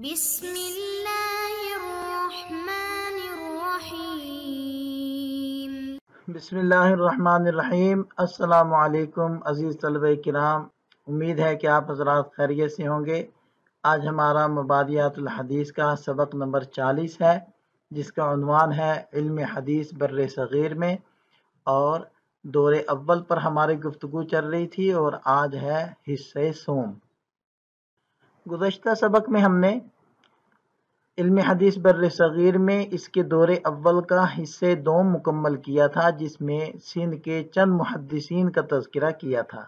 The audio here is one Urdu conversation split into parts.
بسم اللہ الرحمن الرحیم۔ بسم اللہ الرحمن الرحیم۔ السلام علیکم عزیز طلبہ کرام، امید ہے کہ آپ حضرات خیریت سے ہوں گے۔ آج ہمارا مبادیات الحدیث کا سبق نمبر 40 ہے، جس کا عنوان ہے علم حدیث بر صغیر میں، اور دور اول پر ہماری گفتگو چل رہی تھی اور آج ہے حصہ سوم۔ گزشتہ سبق میں ہم نے علم حدیث بر صغیر میں اس کے دور اول کا حصہ دوم مکمل کیا تھا، جس میں سندھ کے چند محدثین کا تذکرہ کیا تھا۔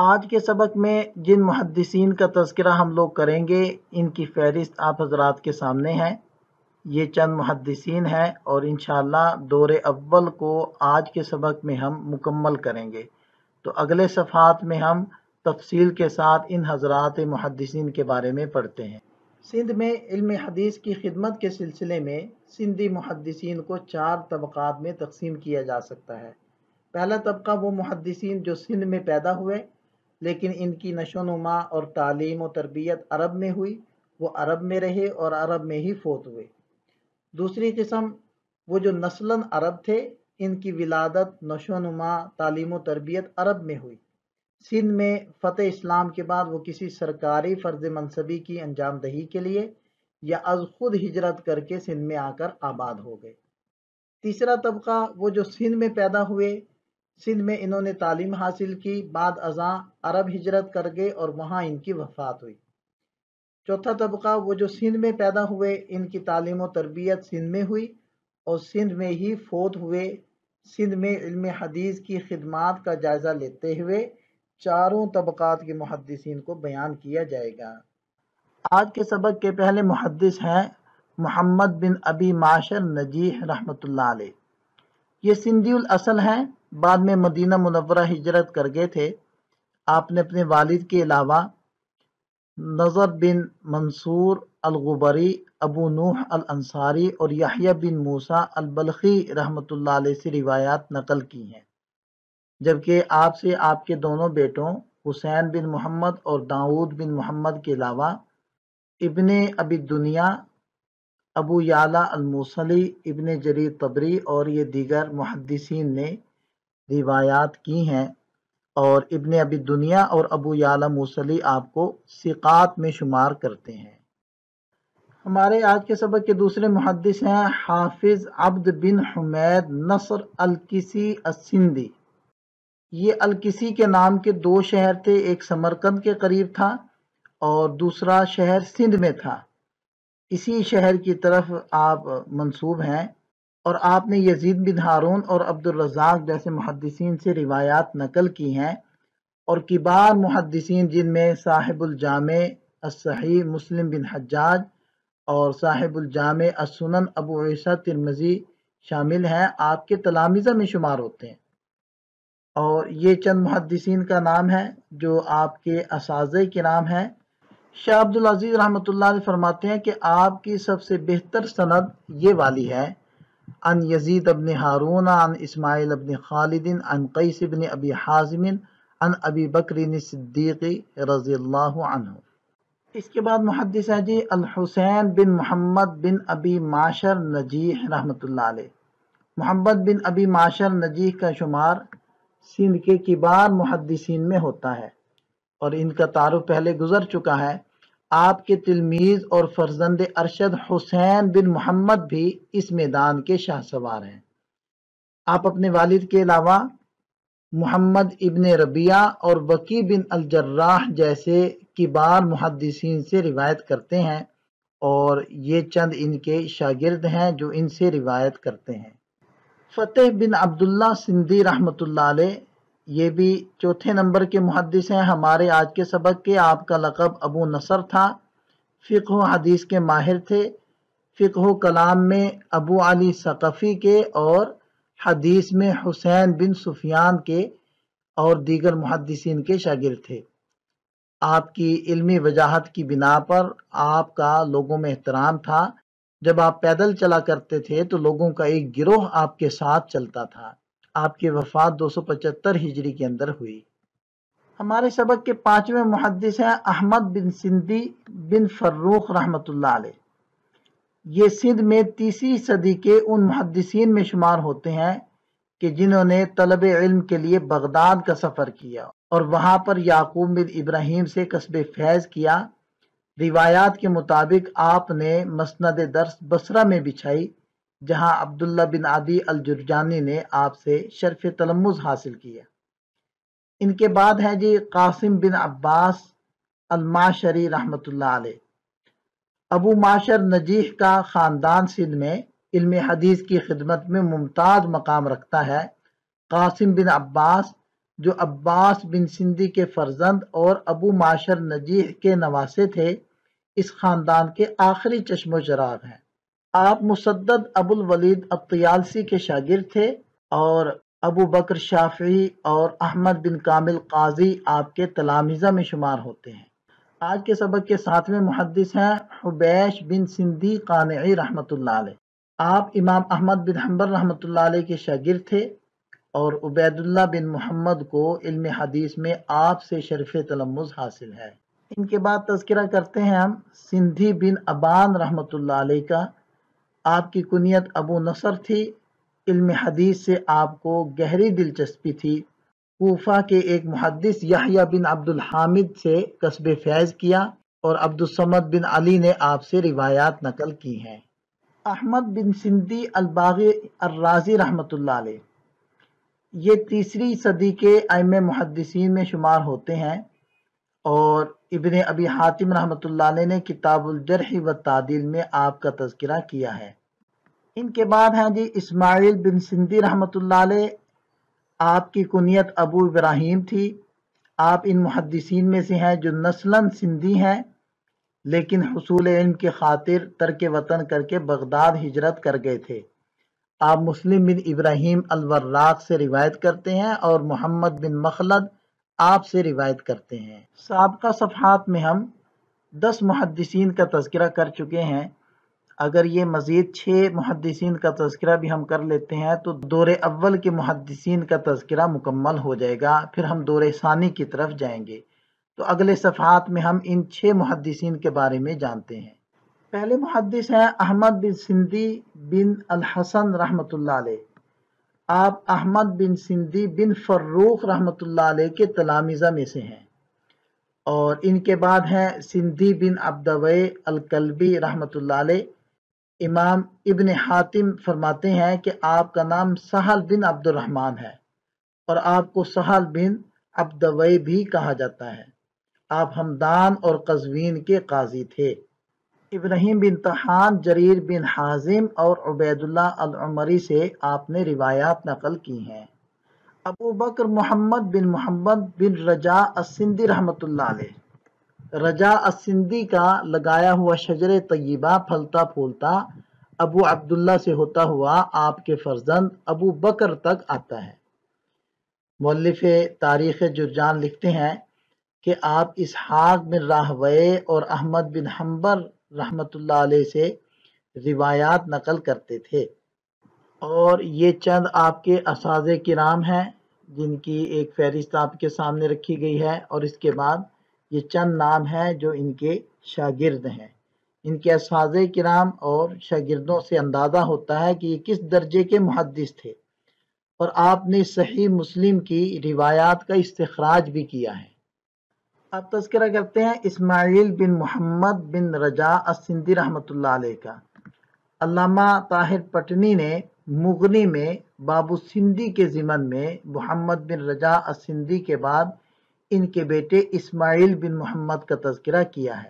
آج کے سبق میں جن محدثین کا تذکرہ ہم لوگ کریں گے، ان کی فہرست آپ حضرات کے سامنے ہے۔ یہ چند محدثین ہیں اور انشاءاللہ دور اول کو آج کے سبق میں ہم مکمل کریں گے، تو اگلے صفحات میں ہم تفصیل کے ساتھ ان حضرات محدثین کے بارے میں پڑھتے ہیں۔ سندھ میں علم حدیث کی خدمت کے سلسلے میں سندھی محدثین کو 4 طبقات میں تقسیم کیا جا سکتا ہے۔ پہلا طبقہ وہ محدثین جو سندھ میں پیدا ہوئے لیکن ان کی نشو و نما اور تعلیم و تربیت عرب میں ہوئی، وہ عرب میں رہے اور عرب میں ہی فوت ہوئے۔ دوسری قسم وہ جو نسلاً عرب تھے، ان کی ولادت، نشو و نما، تعلیم و تربیت عرب میں ہوئی۔ سندھ میں فتح اسلام کے بعد وہ کسی سرکاری فرض منصبی کی انجام دہی کے لیے یا از خود ہجرت کر کے سندھ میں آ کر آباد ہو گئے۔ تیسرا طبقہ وہ جو سندھ میں پیدا ہوئے، سندھ میں انہوں نے تعلیم حاصل کی، بعد ازاں عرب ہجرت کر گئے اور وہاں ان کی وفات ہوئی۔ چوتھا طبقہ وہ جو سندھ میں پیدا ہوئے، ان کی تعلیم و تربیت سندھ میں ہوئی اور سندھ میں ہی فوت ہوئے۔ سندھ میں علم حدیث کی خدمات کا جائزہ لیتے ہوئے چاروں طبقات کے محدثین کو بیان کیا جائے گا۔ آج کے سبق کے پہلے محدث ہیں محمد بن ابی معشر نجیح رحمۃ اللہ علیہ۔ یہ سندھی الاصل ہیں، بعد میں مدینہ منورہ ہجرت کر گئے تھے۔ آپ نے اپنے والد کے علاوہ نضر بن منصور الغبری، ابو نوح الانصاری اور یحییٰ بن موسیٰ البلخی رحمۃ اللہ علیہ سے روایات نقل کی ہیں، جبکہ آپ سے آپ کے دونوں بیٹوں حسین بن محمد اور داؤد بن محمد کے علاوہ ابن ابی دنیا، ابو یعلا الموصلی، ابن جریر طبری اور یہ دیگر محدثین نے روایات کی ہیں، اور ابن ابی دنیا اور ابو یعلا موصلی آپ کو ثقات میں شمار کرتے ہیں۔ ہمارے آج کے سبق کے دوسرے محدث ہیں حافظ عبد بن حمید نصر الکسی السندھی۔ یہ الکسی کے نام کے 2 شہر تھے، ایک سمرقند کے قریب تھا اور دوسرا شہر سندھ میں تھا۔ اسی شہر کی طرف آپ منسوب ہیں، اور آپ نے یزید بن ہارون اور عبد الرزاق جیسے محدثین سے روایات نقل کی ہیں، اور کبار محدثین جن میں صاحب الجامع الصحیح مسلم بن حجاج اور صاحب الجامع السنن ابو عیسیٰ ترمذی شامل ہیں، آپ کے تلامذہ میں شمار ہوتے ہیں۔ اور یہ چند محدثین کا نام ہے جو آپ کے اساتذہ کرام ہیں۔ شاہ عبد العزیز رحمۃ اللہ علیہ فرماتے ہیں کہ آپ کی سب سے بہتر سند یہ والی ہے، عن یزید ابن ہارون عن اسماعیل ابن خالد عن قیس ابن ابی حازم عن ابی بکر صدیق رضی اللہ عنہ۔ اس کے بعد محدث ہے جی الحسین بن محمد بن ابی معشر نجیح رحمۃ اللہ علیہ۔ محمد بن ابی معشر نجیح کا شمار سندھ کے کبار محدثین میں ہوتا ہے، اور ان کا تعارف پہلے گزر چکا ہے۔ آپ کے تلمیذ اور فرزند ارشد حسین بن محمد بھی اس میدان کے شاہ سوار ہیں۔ آپ اپنے والد کے علاوہ محمد ابن ربیعہ اور وکی بن الجراح جیسے کبار محدثین سے روایت کرتے ہیں، اور یہ چند ان کے شاگرد ہیں جو ان سے روایت کرتے ہیں۔ فتح بن عبداللہ سندھی رحمۃ اللہ علیہ، یہ بھی چوتھے نمبر کے محدث ہیں ہمارے آج کے سبق کے۔ آپ کا لقب ابو نصر تھا، فقہ و حدیث کے ماہر تھے، فقہ و کلام میں ابو علی ثقفی کے اور حدیث میں حسین بن سفیان کے اور دیگر محدثین کے شاگرد تھے۔ آپ کی علمی وجاہت کی بنا پر آپ کا لوگوں میں احترام تھا۔ جب آپ پیدل چلا کرتے تھے تو لوگوں کا ایک گروہ آپ کے ساتھ چلتا تھا۔ آپ کی وفات 275 ہجری کے اندر ہوئی۔ ہمارے سبق کے 5ویں محدث ہیں احمد بن سندھی بن فروخ رحمۃ اللہ علیہ۔ یہ سندھ میں 3 صدی کے ان محدثین میں شمار ہوتے ہیں کہ جنہوں نے طلب علم کے لیے بغداد کا سفر کیا اور وہاں پر یعقوب بن ابراہیم سے کسب فیض کیا۔ روایات کے مطابق آپ نے مسند درس بصرہ میں بچھائی، جہاں عبداللہ بن عدی الجرجانی نے آپ سے شرف تلمذ حاصل کیا۔ ان کے بعد ہے جی قاسم بن عباس المعشری رحمۃ اللہ علیہ۔ ابو معشر نجیح کا خاندان سندھ میں علم حدیث کی خدمت میں ممتاز مقام رکھتا ہے۔ قاسم بن عباس جو عباس بن سندھی کے فرزند اور ابو معشر نجیح کے نواسے تھے، اس خاندان کے آخری چشم و چراغ ہیں۔ آپ مسدد ابو الولید الطیالسی کے شاگرد تھے اور ابو بکر شافعی اور احمد بن کامل قاضی آپ کے تلامذہ میں شمار ہوتے ہیں۔ آج کے سبق کے 7ویں محدث ہیں حبیش بن سندھی قانعی رحمۃ اللہ علیہ۔ آپ امام احمد بن حنبل رحمۃ اللہ علیہ کے شاگرد تھے اور عبید اللہ بن محمد کو علم حدیث میں آپ سے شرف تلمذ حاصل ہے۔ ان کے بعد تذکرہ کرتے ہیں ہم سندھی بن ابان رحمۃ اللہ علیہ کا۔ آپ کی کنیت ابو نصر تھی۔ علم حدیث سے آپ کو گہری دلچسپی تھی۔ کوفہ کے ایک محدث یحییٰ بن عبد الحامد سے کسب فیض کیا اور عبد الصمد بن علی نے آپ سے روایات نقل کی ہیں۔ احمد بن سندھی الباغی الرازی رحمۃ اللہ علیہ، یہ 3 صدی کے ائمہ محدثین میں شمار ہوتے ہیں اور ابن ابی حاتم رحمۃ اللہ علیہ نے کتاب الجرح و تعدیل میں آپ کا تذکرہ کیا ہے۔ ان کے بعد ہیں جی اسماعیل بن سندھی رحمۃ اللہ علیہ۔ آپ کی کنیت ابو ابراہیم تھی۔ آپ ان محدثین میں سے ہیں جو نسلاً سندھی ہیں لیکن حصول علم کی خاطر ترک وطن کر کے بغداد ہجرت کر گئے تھے۔ آپ مسلم بن ابراہیم الوراق سے روایت کرتے ہیں اور محمد بن مخلد آپ سے روایت کرتے ہیں۔ سابقہ صفحات میں ہم 10 محدثین کا تذکرہ کر چکے ہیں۔ اگر یہ مزید 6 محدثین کا تذکرہ بھی ہم کر لیتے ہیں تو دور اول کے محدثین کا تذکرہ مکمل ہو جائے گا، پھر ہم دور ثانی کی طرف جائیں گے۔ تو اگلے صفحات میں ہم ان 6 محدثین کے بارے میں جانتے ہیں۔ پہلے محدث ہیں احمد بن سندھی بن الحسن رحمۃ اللہ علیہ۔ آپ احمد بن سندھی بن فروخ رحمۃ اللہ علیہ کے تلامذہ میں سے ہیں اور ان کے بعد ہیں سندھی بن عبدوی الکلبی رحمۃ اللہ علیہ۔ امام ابن حاتم فرماتے ہیں کہ آپ کا نام سہل بن عبد الرحمن ہے اور آپ کو سہل بن عبدوی بھی کہا جاتا ہے۔ آپ ہمدان اور قزوین کے قاضی تھے۔ ابراہیم بن طحان، جریر بن حازم اور عبید اللہ العمری سے آپ نے روایات نقل کی ہیں۔ ابو بکر محمد بن رجاء السندھی رحمۃ اللہ علیہ۔ رجاء السندھی کا لگایا ہوا شجر طیبہ پھلتا پھولتا ابو عبداللہ سے ہوتا ہوا آپ کے فرزند ابو بکر تک آتا ہے۔ مؤلف تاریخ جرجان لکھتے ہیں کہ آپ اسحاق بن راہویہ اور احمد بن حنبل رحمۃ اللہ علیہ سے روایات نقل کرتے تھے اور یہ چند آپ کے اساتذہ کرام ہیں جن کی ایک فہرست آپ کے سامنے رکھی گئی ہے، اور اس کے بعد یہ چند نام ہیں جو ان کے شاگرد ہیں۔ ان کے اساتذہ کرام اور شاگردوں سے اندازہ ہوتا ہے کہ یہ کس درجے کے محدث تھے، اور آپ نے صحیح مسلم کی روایات کا استخراج بھی کیا ہے۔ اب تذکرہ کرتے ہیں اسماعیل بن محمد بن رجاء السندھی رحمۃ اللہ علیہ کا۔ علامہ طاہر پٹنی نے مغنی میں باب السندھی کے ضمن میں محمد بن رجاء السندھی کے بعد ان کے بیٹے اسماعیل بن محمد کا تذکرہ کیا ہے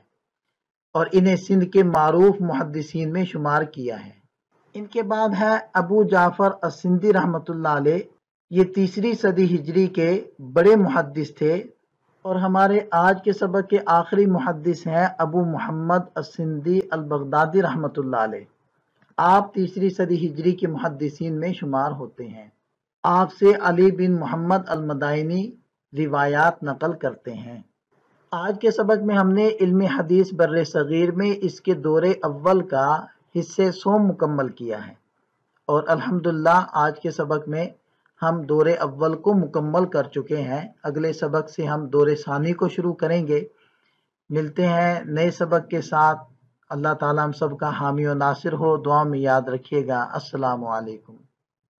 اور انہیں سندھ کے معروف محدثین میں شمار کیا ہے۔ ان کے بعد ہے ابو جعفر السندھی رحمۃ اللہ علیہ۔ یہ 3 صدی ہجری کے بڑے محدث تھے اور ہمارے آج کے سبق کے آخری محدث ہیں ابو محمد السندھی البغدادی رحمۃ اللہ علیہ۔ آپ 3 صدی ہجری کے محدثین میں شمار ہوتے ہیں۔ آپ سے علی بن محمد المدائنی روایات نقل کرتے ہیں۔ آج کے سبق میں ہم نے علم حدیث بر صغیر میں اس کے دور اول کا حصے 100 مکمل کیا ہے اور الحمدللہ آج کے سبق میں ہم دور اول کو مکمل کر چکے ہیں۔ اگلے سبق سے ہم دور ثانی کو شروع کریں گے۔ ملتے ہیں نئے سبق کے ساتھ۔ اللہ تعالیٰ ہم سب کا حامی و ناصر ہو۔ دعا میں یاد رکھیے گا۔ السلام علیکم۔